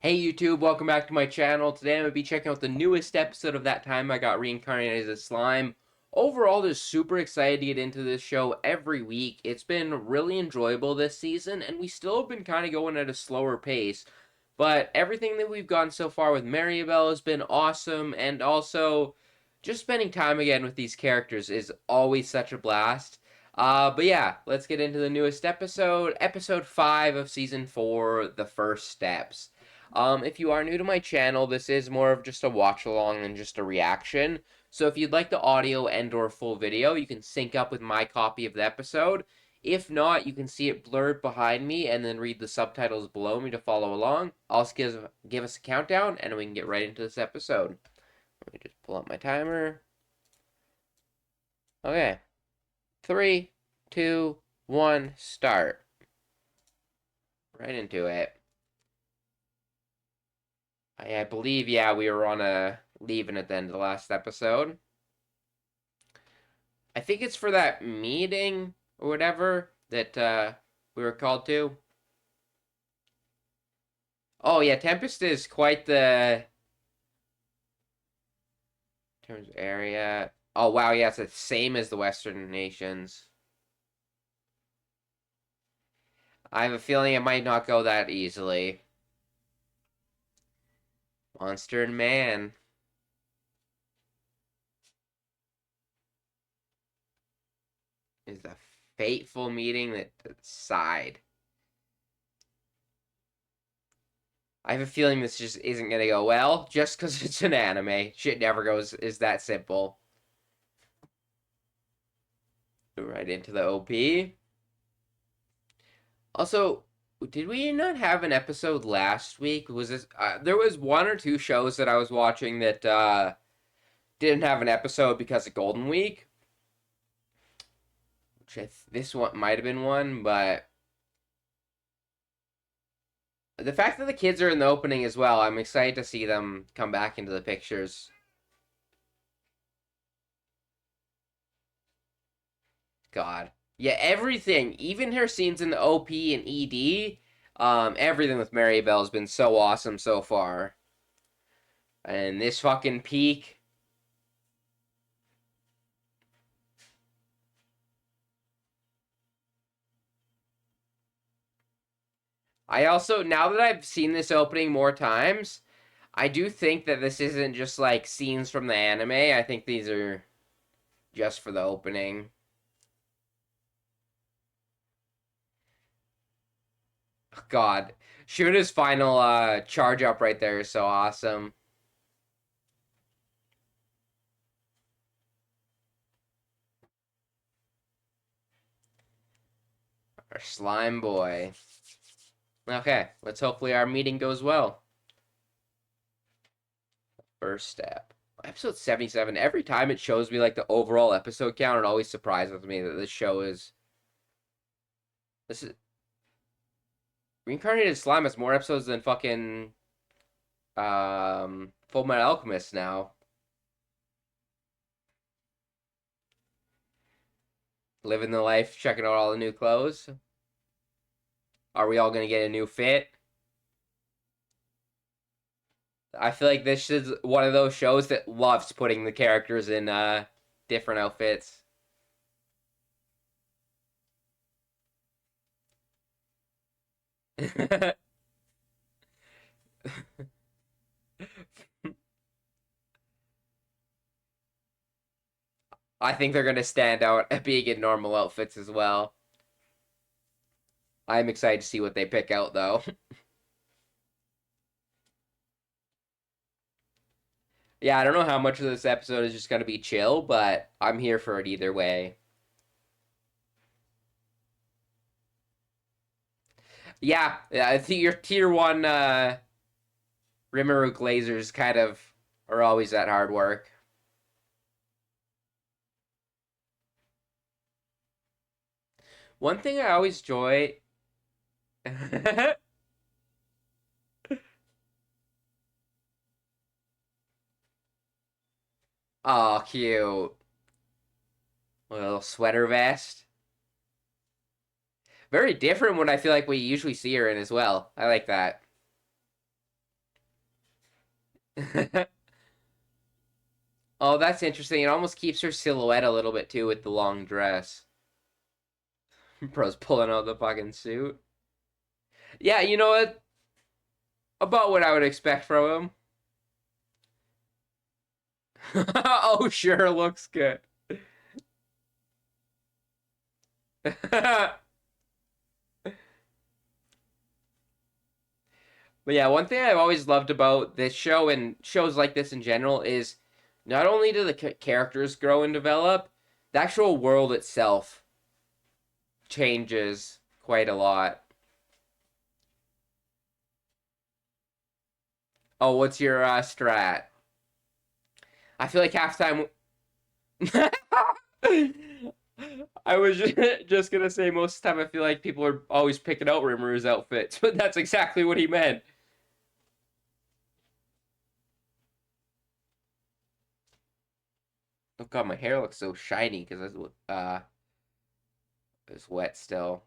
Hey YouTube, welcome back to my channel. Today I'm going to be checking out the newest episode of That Time I Got Reincarnated as a Slime. Overall, just super excited to get into this show every week. It's been really enjoyable this season, and we still have been kind of going at a slower pace. But everything that we've gotten so far with Maribel has been awesome, and also just spending time again with these characters is always such a blast. But yeah, let's get into the newest episode, episode 5 of season 4, The First Steps. If you are new to my channel, this is more of just a watch along than just a reaction. So if you'd like the audio and or full video, you can sync up with my copy of the episode. If not, you can see it blurred behind me and then read the subtitles below me to follow along. I'll give us a countdown and we can get right into this episode. Let me just pull up my timer. Okay. 3, 2, 1, start. Right into it. I believe, yeah, we were on a leaving at the end of the last episode. I think it's for that meeting or whatever that we were called to. Oh yeah, Tempest is quite the in terms of area. Oh wow, yeah, it's the same as the Western nations. I have a feeling it might not go that easily. Monster and Man. Is the fateful meeting that decide. I have a feeling this just isn't gonna go well, just because it's an anime. Shit never goes is that simple. Right into the OP. Also, did we not have an episode last week? Was this there was one or two shows that I was watching that didn't have an episode because of Golden Week, which this one might have been one, but the fact that the kids are in the opening as well, I'm excited to see them come back into the pictures. God. Yeah, everything, even her scenes in the OP and ED, everything with Mary Bell has been so awesome so far. And this fucking peak. I also, now that I've seen this opening more times, I do think that this isn't just like scenes from the anime. I think these are just for the opening. God. Shuna's final charge up right there is so awesome. Our slime boy. Okay, let's hopefully our meeting goes well. First step. Episode 77. Every time it shows me like the overall episode count, it always surprises me that this show is this is Reincarnated Slime has more episodes than fucking Full Metal Alchemist now. Living the life, checking out all the new clothes. Are we all gonna get a new fit? I feel like this is one of those shows that loves putting the characters in different outfits. I think they're gonna stand out at being in normal outfits as well. I'm excited to see what they pick out though. Yeah, I don't know how much of this episode is just gonna be chill, but I'm here for it either way. Yeah, I think your tier one Rimuru Glazers kind of are always at hard work. One thing I always enjoy. Oh, cute. A little sweater vest. Very different when I feel like we usually see her in as well. I like that. Oh, that's interesting. It almost keeps her silhouette a little bit too with the long dress. Bro's pulling out the fucking suit. Yeah, you know what? About what I would expect from him. Oh, sure, looks good. But yeah, one thing I've always loved about this show and shows like this in general is not only do the characters grow and develop, the actual world itself changes quite a lot. Oh, what's your strat? I feel like half time. I was just gonna say most of the time I feel like people are always picking out Rimru's outfits, but that's exactly what he meant. Oh god, my hair looks so shiny because it's wet still.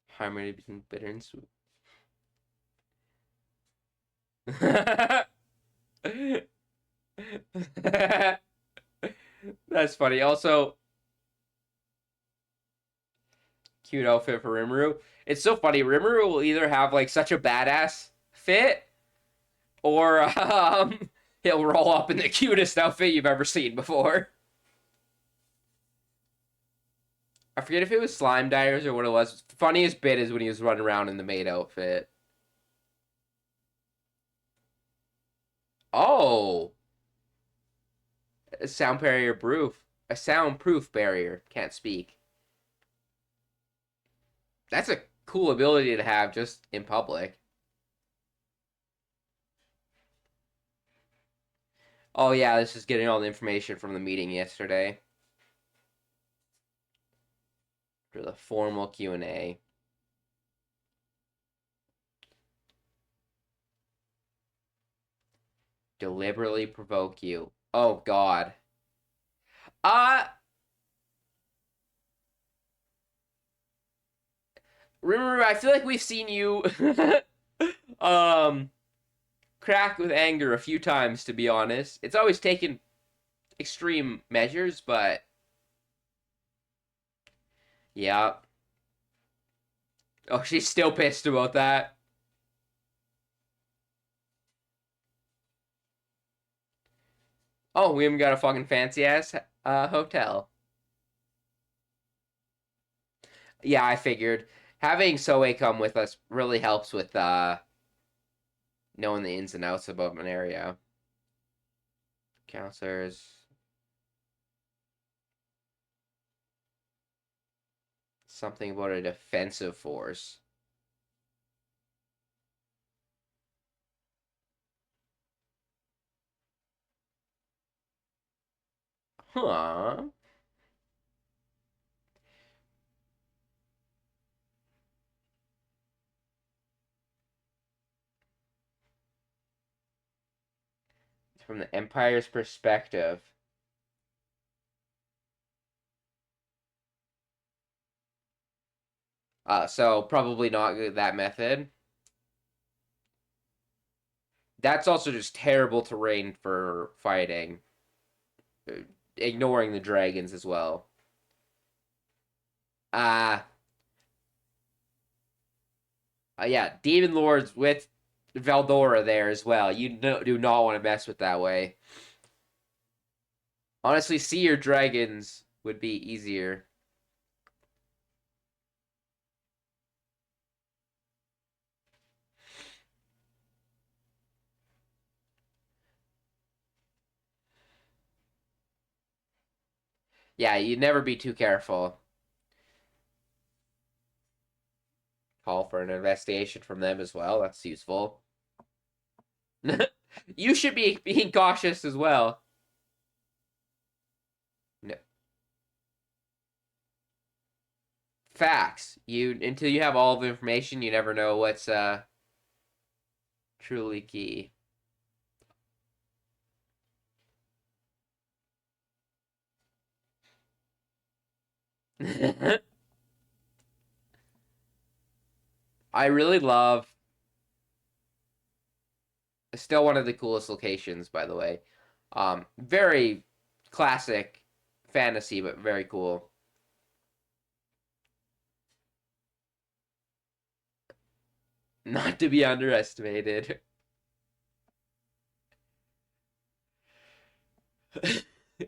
Harmony between bitter and sweet. That's funny. Also, cute outfit for Rimuru. It's so funny. Rimuru will either have like such a badass fit, or he'll roll up in the cutest outfit you've ever seen before. I forget if it was Slime Divers or what it was. The funniest bit is when he was running around in the maid outfit. Oh, a sound barrier proof. A soundproof barrier. Can't speak. That's a cool ability to have just in public. Oh yeah, this is getting all the information from the meeting yesterday for the formal Q&A. Deliberately provoke you. Oh God. Uh Remember, I feel like we've seen you um crack with anger a few times, to be honest. It's always taken extreme measures, but yeah. Oh, she's still pissed about that. Oh, we even got a fucking fancy ass hotel. Yeah, I figured having Soe come with us really helps with knowing the ins and outs about an area. Counselors, something about a defensive force. Huh. From the Empire's perspective. So probably not that method. That's also just terrible terrain for fighting. Uh, Ignoring the dragons as well. Uh, yeah, Demon Lords with Veldora there as well. You do not want to mess with that way. Honestly, Seer Dragons would be easier. Yeah, you'd never be too careful. Call for an investigation from them as well. That's useful. You should be being cautious as well. No. Facts. You until you have all the information, you never know what's truly key. I really love. Still one of the coolest locations, by the way. Very classic fantasy, but very cool. Not to be underestimated.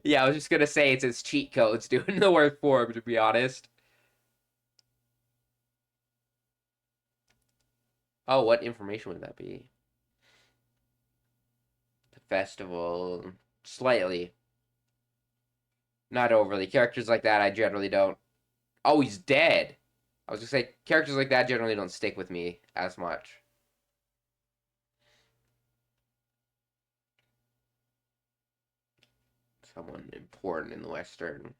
Yeah, I was just gonna say it's its cheat codes doing the work for him, to be honest. Oh, what information would that be? The festival. Slightly. Not overly. Characters like that I generally don't. Oh, he's dead. I was gonna say characters like that generally don't stick with me as much. Someone important in the Western.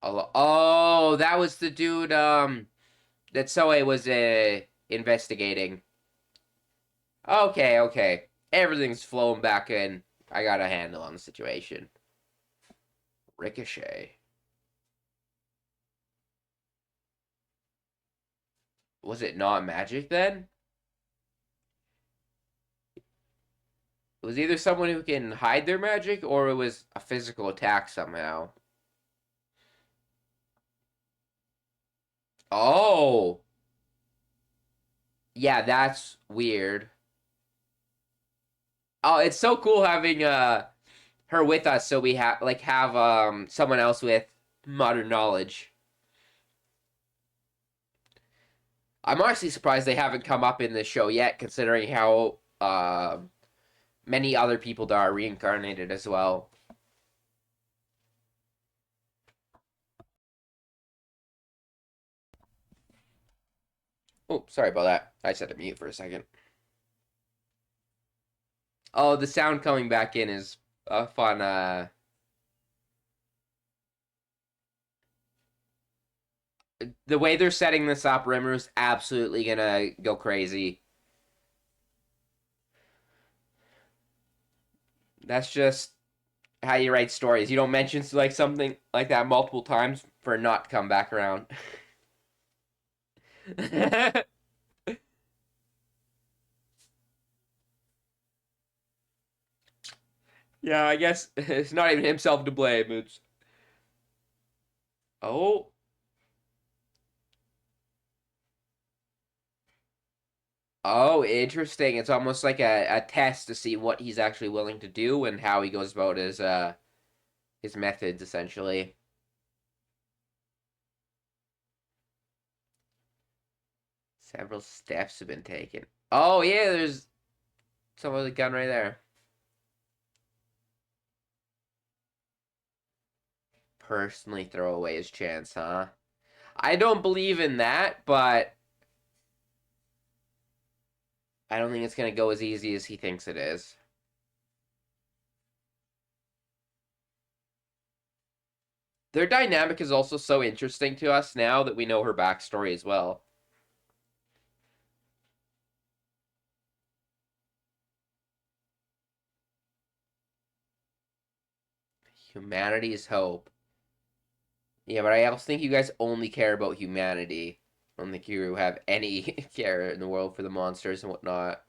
Oh, that was the dude that Soe was investigating. Okay, okay. Everything's flowing back in. I got a handle on the situation. Ricochet. Was it not magic then? It was either someone who can hide their magic or it was a physical attack somehow. Oh, yeah, that's weird. Oh, it's so cool having her with us so we have someone else with modern knowledge. I'm honestly surprised they haven't come up in this show yet, considering how many other people that are reincarnated as well. Oh, sorry about that. I set it mute for a second. Oh, the sound coming back in is a fun. The way they're setting this up, Rimmer's absolutely gonna go crazy. That's just how you write stories. You don't mention like something like that multiple times for it not to come back around. Yeah, I guess it's not even himself to blame. It's oh, oh, interesting. It's almost like a test to see what he's actually willing to do and how he goes about his methods, essentially. Several steps have been taken. Oh yeah, there's someone with a gun right there. Personally throw away his chance, huh? I don't believe in that, but I don't think it's gonna go as easy as he thinks it is. Their dynamic is also so interesting to us now that we know her backstory as well. Humanity's hope. Yeah, but I also think you guys only care about humanity. I don't think you have any care in the world for the monsters and whatnot.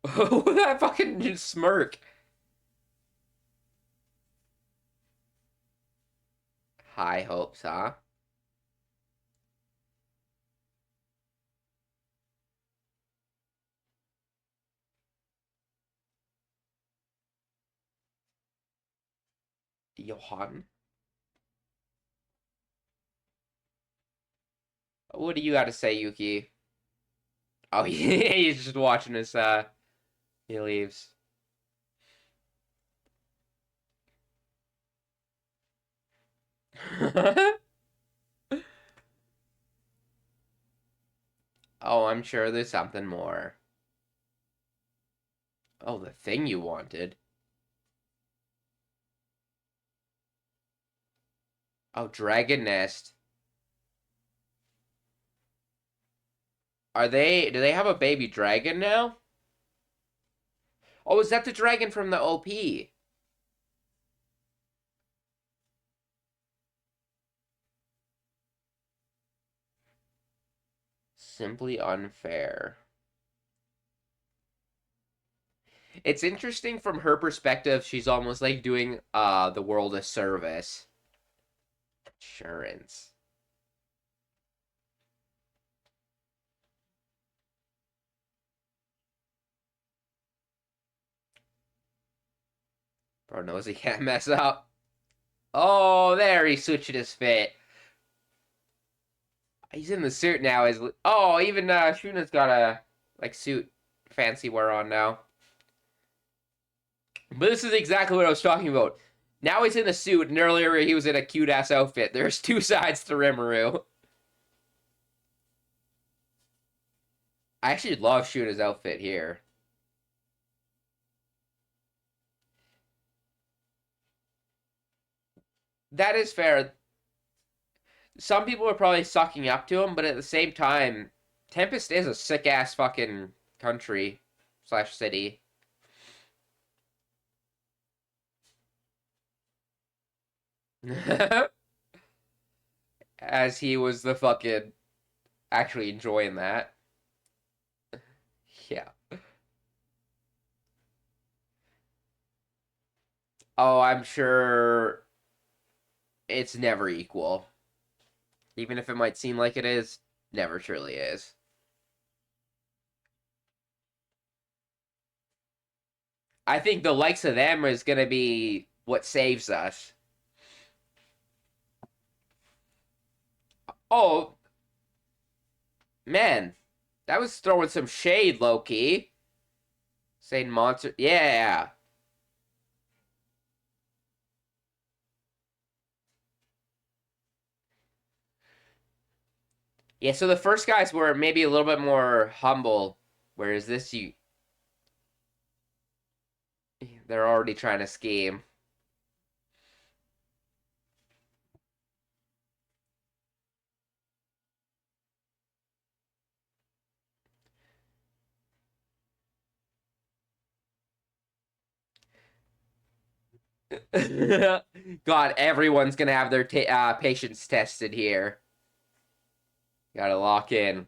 That fucking just smirk. High hopes, huh? Johan? What do you got to say, Yuki? Oh, he's just watching us, he leaves. Oh, I'm sure there's something more. Oh, the thing you wanted. Oh, Dragon Nest. Do they have a baby dragon now? Oh, is that the dragon from the OP? Simply unfair. It's interesting from her perspective, she's almost like doing the world a service. Insurance. Bro knows he can't mess up. Oh, there he switched his fit. He's in the suit now. Oh, even Shuna's got a like suit fancy wear on now. But this is exactly what I was talking about. Now he's in the suit, and earlier he was in a cute ass outfit. There's two sides to Rimuru. I actually love Shuna's outfit here. That is fair. Some people are probably sucking up to him, but at the same time, Tempest is a sick ass fucking country slash city. As he was the fucking actually enjoying that. Yeah. Oh, I'm sure it's never equal. Even if it might seem like it is, never truly is. I think the likes of them is gonna be what saves us. Oh, man. That was throwing some shade, low-key. Saying monster. Yeah. Yeah, so the first guys were maybe a little bit more humble, whereas this you they're already trying to scheme. God, everyone's gonna have their patience tested here. Gotta lock in.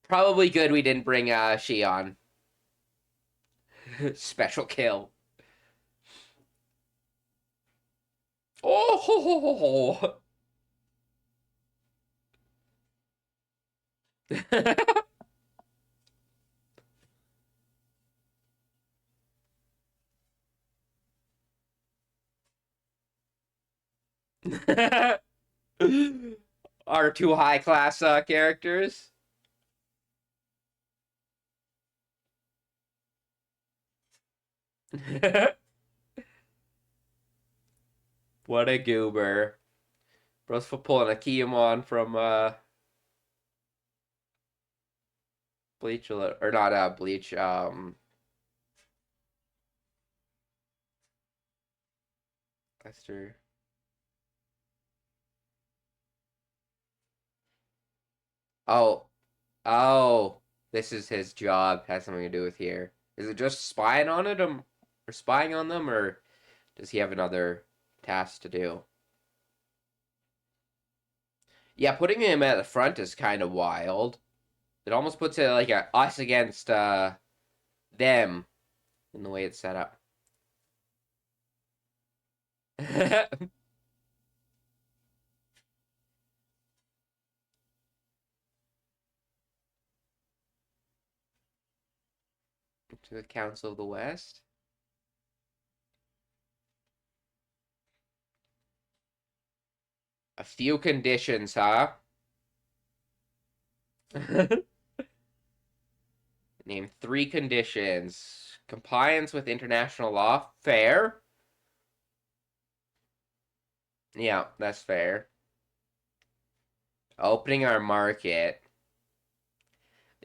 Probably good we didn't bring Shion. Special kill. Oh, ho, ho, ho, ho. Our two high class characters. What a goober. Bro's for pulling a Kiyomon from Bleach or not Bleach, Esther. Oh, oh, this is his job. Has something to do with here. Is it just spying on them, or spying on them, or does he have another task to do? Yeah, putting him at the front is kind of wild. It almost puts it like us against them in the way it's set up. To the Council of the West. A few conditions, huh? Name three conditions. Compliance with international law. Fair. Yeah, that's fair. Opening our market.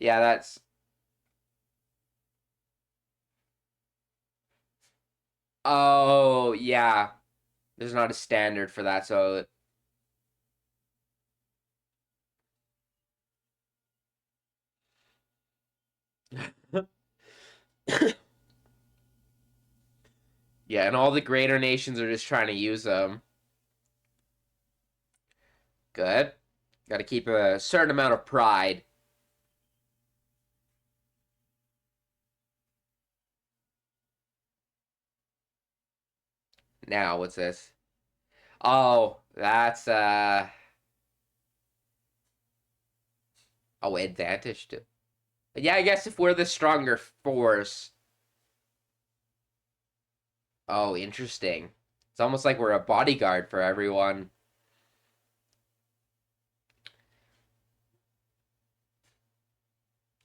Yeah, that's. Oh, yeah. There's not a standard for that, so. Yeah, and all the greater nations are just trying to use them. Good. Got to keep a certain amount of pride. Now, what's this? Oh, that's oh, advantage to. Yeah, I guess if we're the stronger force. Oh, interesting. It's almost like we're a bodyguard for everyone.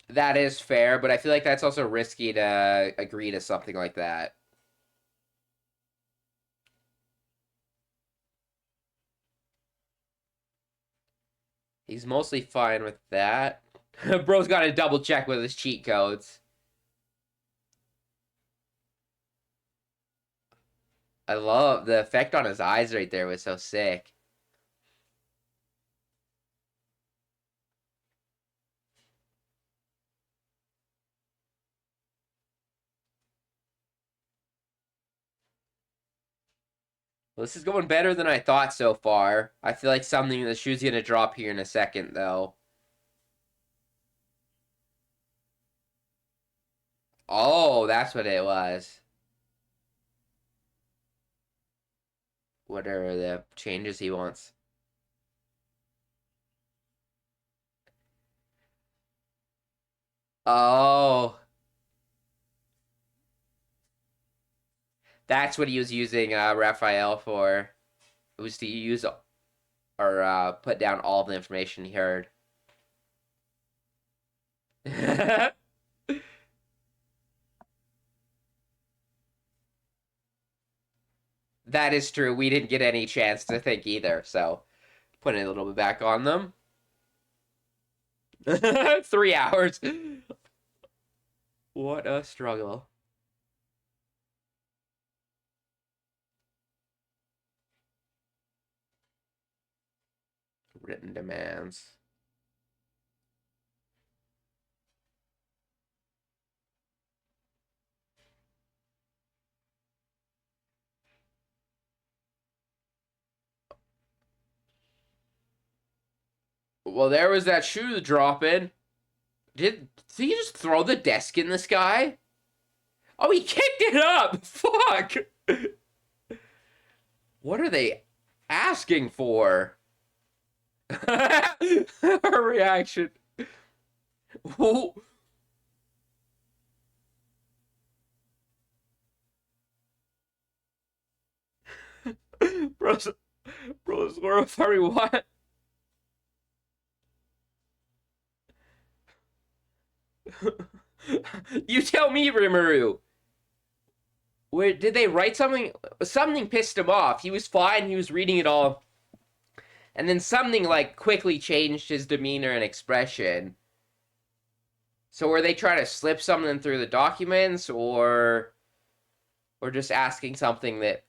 That is fair, but I feel like that's also risky to agree to something like that. He's mostly fine with that. Bro's got to double check with his cheat codes. I love the effect on his eyes right there was so sick. Well, this is going better than I thought so far. I feel like something the shoe's gonna drop here in a second though. Oh, that's what it was. What are the changes he wants? Oh, that's what he was using Raphael for. It was to use or put down all the information he heard. That is true. We didn't get any chance to think either, so putting a little bit back on them. 3 hours. What a struggle. Written demands. Well, there was that shoe dropping. Did he just throw the desk in the sky? Oh, he kicked it up! Fuck! What are they asking for? Her reaction. Oh, bros, bros, sorry, what? You tell me, Rimuru. Where did they write something? Something pissed him off. He was fine. He was reading it all, and then something like quickly changed his demeanor and expression. So were they trying to slip something through the documents, or just asking something that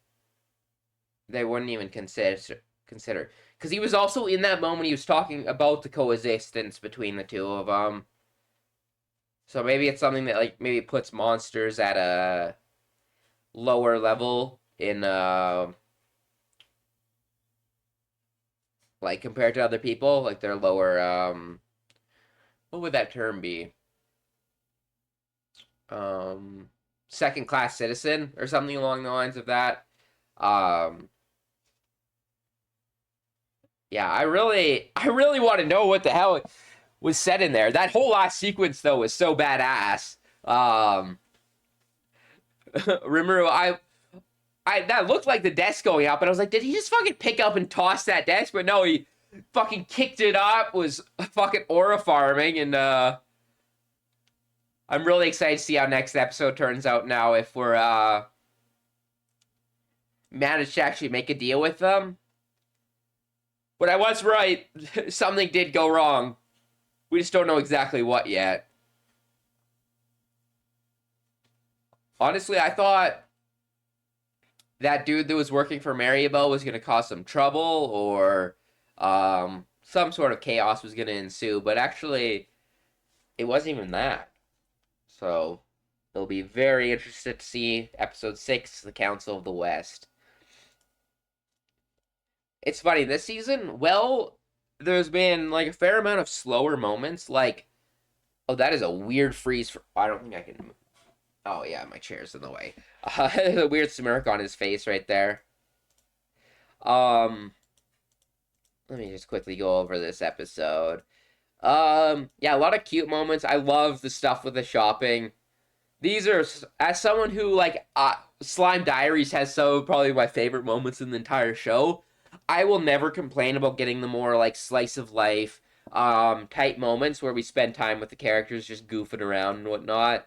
they wouldn't even consider? Because he was also in that moment. He was talking about the coexistence between the two of them. So maybe it's something that like maybe puts monsters at a lower level in like compared to other people, like they're lower what would that term be? Um Second class citizen or something along the lines of that. Um yeah, I really want to know what the hell was said in there. That whole last sequence though was so badass. Remember I that looked like the desk going up, and I was like, did he just fucking pick up and toss that desk? But no, he fucking kicked it up, was fucking aura farming, and I'm really excited to see how next episode turns out now if we're managed to actually make a deal with them. But I was right. Something did go wrong. We just don't know exactly what yet. Honestly, I thought that dude that was working for Maribel was going to cause some trouble or some sort of chaos was going to ensue, but actually, it wasn't even that. So it'll be very interesting to see episode 6, The Council of the West. It's funny, this season, well, there's been like a fair amount of slower moments. Like, oh, that is a weird freeze. I don't think I can. Oh, yeah, my chair's in the way. A weird smirk on his face right there. Um, Let me just quickly go over this episode. Yeah, a lot of cute moments. I love the stuff with the shopping. These are, as someone who like Slime Diaries has probably my favorite moments in the entire show. I will never complain about getting the more like slice of life type moments where we spend time with the characters just goofing around and whatnot.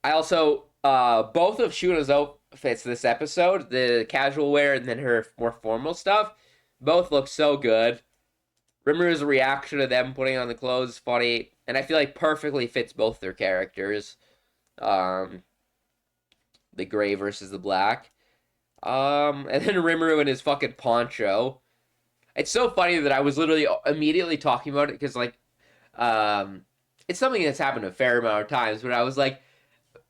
I also both of Shuna's outfits this episode, the casual wear and then her more formal stuff, both look so good. Rimru's reaction to them putting on the clothes is funny, and I feel like perfectly fits both their characters. Um, the gray versus the black. And then Rimuru and his fucking poncho. It's so funny that I was literally immediately talking about it because like, it's something that's happened a fair amount of times. But I was like,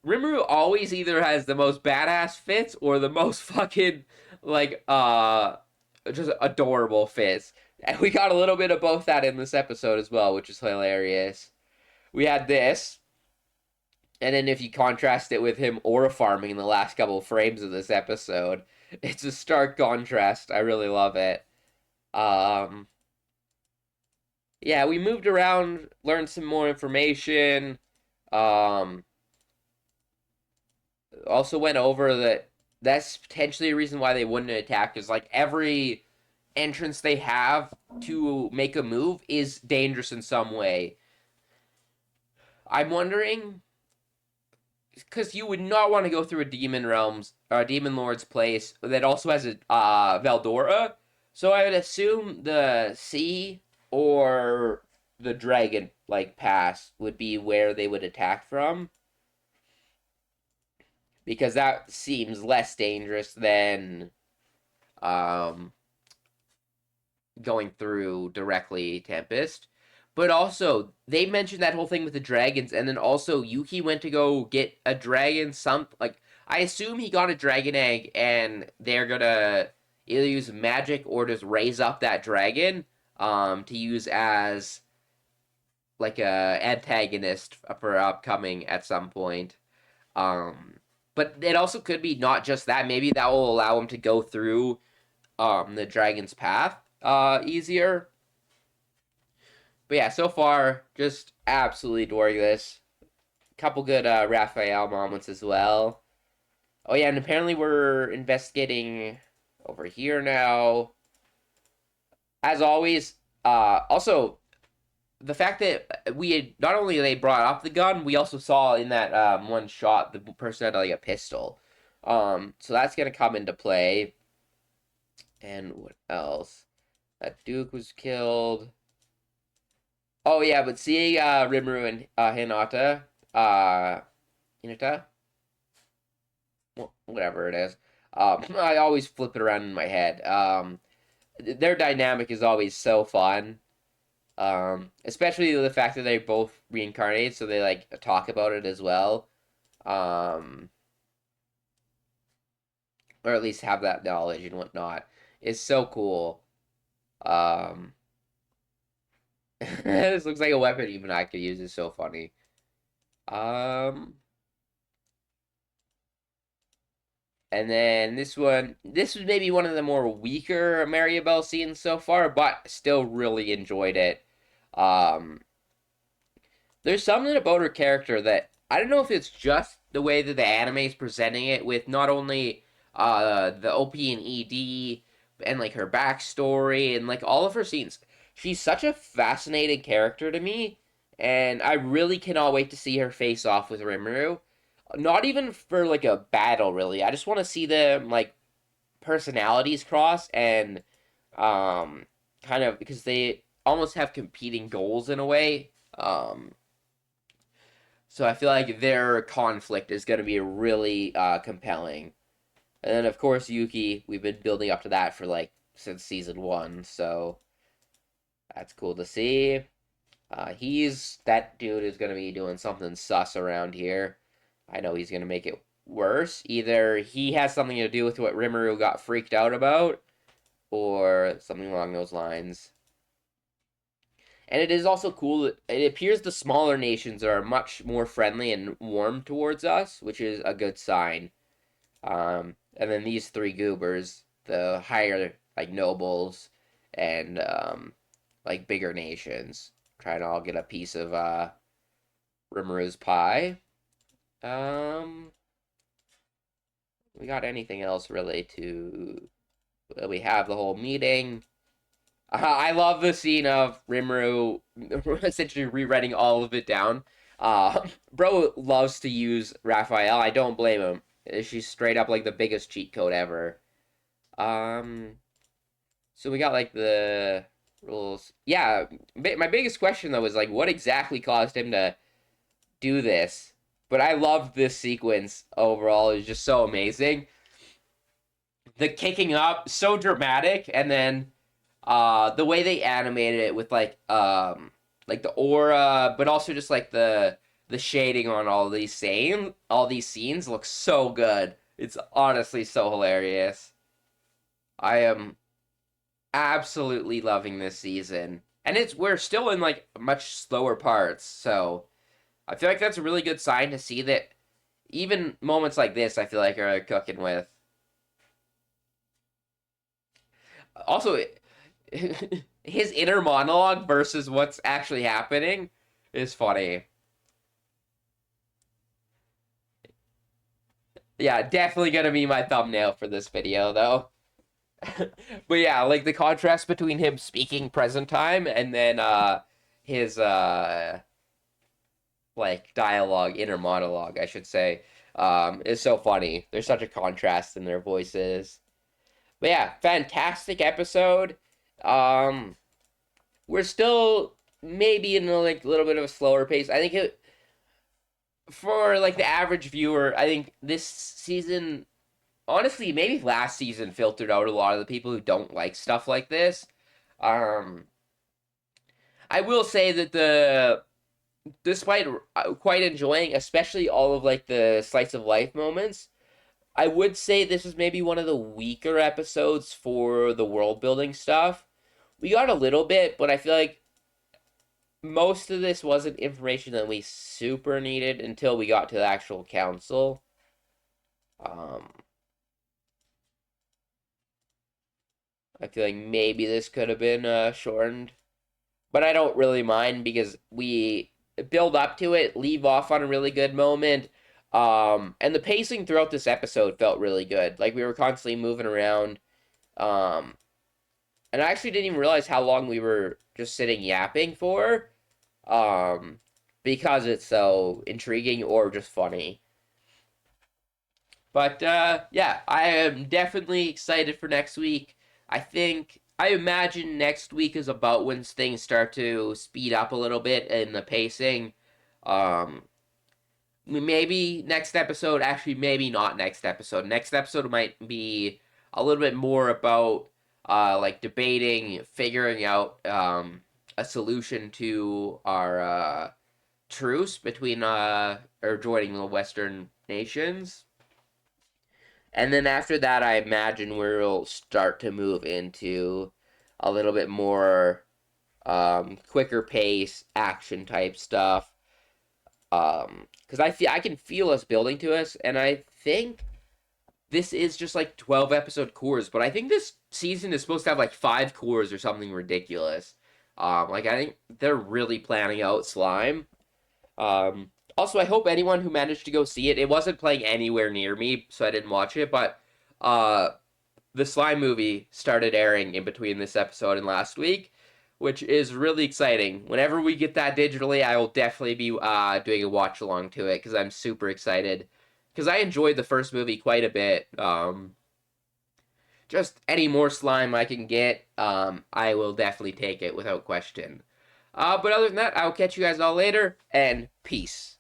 Rimuru always either has the most badass fits or the most fucking like just adorable fits. And we got a little bit of both that in this episode as well, which is hilarious. We had this, and then if you contrast it with him aura farming in the last couple of frames of this episode, it's a stark contrast. I really love it. Um, yeah, we moved around, learned some more information. Um, Also went over that that's potentially a reason why they wouldn't attack, is like every entrance they have to make a move is dangerous in some way. I'm wondering, because you would not want to go through a demon lord's place that also has a Veldora. So I would assume the sea or the dragon like pass would be where they would attack from, because that seems less dangerous than um, going through directly Tempest. But also, they mentioned that whole thing with the dragons, and then also Yuki went to go get a dragon. I assume he got a dragon egg, and they're gonna either use magic or just raise up that dragon, to use as like a antagonist for upcoming at some point. Um, but it also could be not just that. Maybe that will allow him to go through the dragon's path easier. But yeah, so far just absolutely adoring this. Couple good Raphael moments as well. Oh yeah, and apparently we're investigating over here now. As always, also the fact that we had not only they brought up the gun, we also saw in that one shot the person had like a pistol. So that's gonna come into play. And what else? That Duke was killed. Oh yeah, but seeing Rimuru and Hinata, whatever it is, I always flip it around in my head. Their dynamic is always so fun. Especially the fact that they both reincarnate, so they like talk about it as well. Um, or at least have that knowledge and whatnot. Is so cool. Um, this looks like a weapon even I could use. It's so funny. Um, and then this was maybe one of the more weaker Maribel scenes so far, but still really enjoyed it. Um, there's something about her character that I don't know if it's just the way that the anime is presenting it, with not only the OP and ED and like her backstory and like all of her scenes. She's such a fascinating character to me, and I really cannot wait to see her face off with Rimuru. Not even for like a battle, really. I just want to see them like personalities cross and kind of, because they almost have competing goals in a way. So I feel like their conflict is going to be really compelling. And then of course Yuki, we've been building up to that for like since season 1, so that's cool to see. That dude is gonna be doing something sus around here. I know he's gonna make it worse. Either he has something to do with what Rimuru got freaked out about, or something along those lines. And it is also cool that it appears the smaller nations are much more friendly and warm towards us, which is a good sign. And then these three goobers, the higher like nobles and like bigger nations, trying to all get a piece of Rimru's pie. Um, we got anything else really to? We have the whole meeting. I love the scene of Rimuru essentially rewriting all of it down. Bro loves to use Raphael. I don't blame him. She's straight up like the biggest cheat code ever. Um, so we got like the rules. Yeah, my biggest question though was like, what exactly caused him to do this? But I loved this sequence overall. It was just so amazing. The kicking up, so dramatic, and then the way they animated it with like the aura, but also just like the shading on all these scenes looks so good. It's honestly so hilarious. I am absolutely loving this season. And we're still in like much slower parts, so I feel like that's a really good sign to see that even moments like this I feel like are cooking with. Also, his inner monologue versus what's actually happening is funny. Yeah, definitely gonna be my thumbnail for this video though. But yeah, like the contrast between him speaking present time and then his like dialogue, inner monologue, I should say, is so funny. There's such a contrast in their voices. But yeah, fantastic episode. Um, we're still maybe in a like little bit of a slower pace. I think it for like the average viewer, I think this season, honestly, maybe last season filtered out a lot of the people who don't like stuff like this. Um, I will say that despite quite enjoying, especially all of like the slice of life moments, I would say this is maybe one of the weaker episodes for the world building stuff. We got a little bit, but I feel like most of this wasn't information that we super needed until we got to the actual council. Um, I feel like maybe this could have been shortened, but I don't really mind because we build up to it, leave off on a really good moment. And the pacing throughout this episode felt really good. Like we were constantly moving around. Um, and I actually didn't even realize how long we were just sitting yapping for. Um, because it's so intriguing or just funny. But yeah, I am definitely excited for next week. I imagine next week is about when things start to speed up a little bit in the pacing. Um, maybe next episode, actually, maybe not next episode. Next episode might be a little bit more about like debating, figuring out a solution to our truce between or joining the Western nations. And then after that, I imagine we'll start to move into a little bit more quicker pace, action type stuff. Because I can feel us building to us, and I think this is just like 12 episode cores, but I think this season is supposed to have like 5 cores or something ridiculous. Like I think they're really planning out slime. Also, I hope anyone who managed to go see it, it wasn't playing anywhere near me, so I didn't watch it, but uh, the Slime movie started airing in between this episode and last week, which is really exciting. Whenever we get that digitally, I will definitely be doing a watch along to it because I'm super excited. Because I enjoyed the first movie quite a bit. Just any more slime I can get, I will definitely take it without question. But other than that, I'll catch you guys all later, and peace.